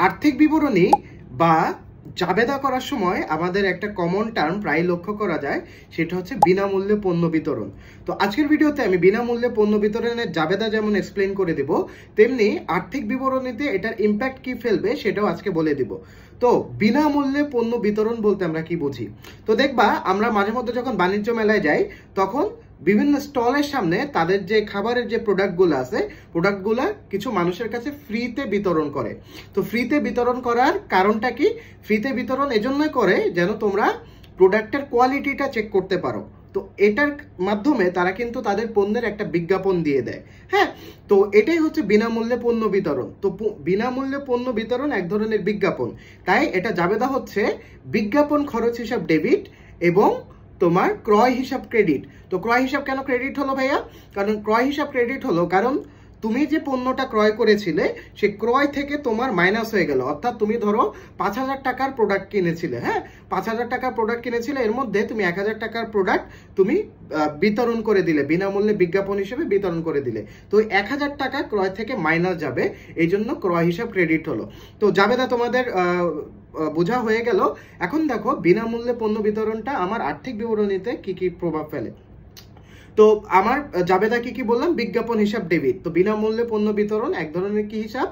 আর্থিক বিবরণী বা জাবেদা করার সময় আমাদের একটা কমন টার্ম প্রায় লক্ষ্য করা যায়, সেটা হচ্ছে বিনামূল্যে পণ্য বিতরণ। তো আজকের ভিডিওতে আমি বিনামূল্যে পণ্য বিতরণের জাবেদা যেমন এক্সপ্লেন করে দেব, তেমনি আর্থিক বিবরণীতে এটার ইম্প্যাক্ট কি ফেলবে সেটাও আজকে বলে দিব। তো বিনামূল্যে পণ্য বিতরণ বলতে আমরা কি বুঝি? তো দেখবা আমরা মাঝে মধ্যে যখন বাণিজ্য মেলায় যাই তখন বিভিন্ন স্টলের সামনে তাদের যে খাবারের যে প্রোডাক্টগুলো আছে, প্রোডাক্টগুলো কিছু মানুষের কাছে ফ্রিতে বিতরণ করে। তো ফ্রিতে বিতরণ করার কারণটা কি? ফ্রিতে বিতরণ এজন্যই করে যেন তোমরা প্রোডাক্টের কোয়ালিটিটা চেক করতে পারো। তো এটার মাধ্যমে তারা কিন্তু তাদের পণ্যের একটা বিজ্ঞাপন দিয়ে দেয়। হ্যাঁ, তো এটাই হচ্ছে বিনামূল্যে পণ্য বিতরণ। তো বিনামূল্যে পণ্য বিতরণ এক ধরনের বিজ্ঞাপন, তাই এটা জাবেদা হচ্ছে বিজ্ঞাপন খরচ হিসাব ডেবিট এবং তোমার ক্রয় হিসাব ক্রেডিট। তো ক্রয় হিসাব কেন ক্রেডিট হলো ভাইয়া? কারণ ক্রয় হিসাব ক্রেডিট হলো কারণ তুমি যে পণ্যটা ক্রয় করেছিলে সে ক্রয় থেকে তোমার মাইনাস হয়ে গেল। অর্থাৎ তুমি ধরো 5,000 টাকার প্রোডাক্ট কিনেছিলে, হ্যাঁ 5,000 টাকার প্রোডাক্ট কিনেছিলে, এর মধ্যে তুমি 1,000 টাকার প্রোডাক্ট তুমি বিতরণ করে দিলে, বিনামূল্যে বিজ্ঞাপন হিসেবে বিতরণ করে দিলে। তো 1,000 টাকা ক্রয় থেকে মাইনাস যাবে, এই জন্য ক্রয় হিসাব ক্রেডিট হলো। তো জাবেদা তোমাদের বোঝা হয়ে গেল। এখন দেখো বিনামূল্যে পণ্য বিতরণটা আমার আর্থিক বিবরণীতে কি কি প্রভাব ফেলে। তো আমার জাবেদা কি কি বললাম? বিজ্ঞাপন হিসাব ডেবিট। তো বিনামূল্যে পণ্য বিতরণ এক ধরনের কি হিসাব?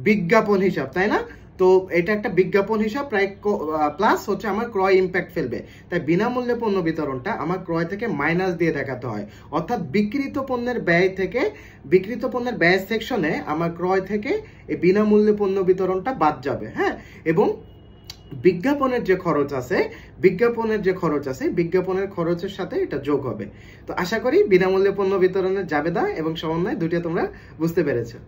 বিজ্ঞাপন হিসাব, তাই না? তো এটা একটা বিজ্ঞাপন হিসাব, প্রায় প্লাস হচ্ছে আমার ক্রয় ইম্প্যাক্ট ফেলবে। তাই বিনামূল্যে পণ্য বিতরণটা আমার ক্রয় থেকে মাইনাস দিয়ে দেখাতে হয়। অর্থাৎ বিক্রিত পণ্যের ব্যয় থেকে, বিক্রিত পণ্যের ব্যয় সেকশনে আমার ক্রয় থেকে এই বিনামূল্যে পণ্য বিতরণটা বাদ যাবে। হ্যাঁ, এবং বিজ্ঞাপনের যে খরচ আছে, বিজ্ঞাপনের খরচের সাথে এটা যোগ হবে। তো আশা করি বিনামূল্যে পণ্য বিতরণের জাবেদা এবং সমন্বয় দুটো তোমরা বুঝতে পেরেছো।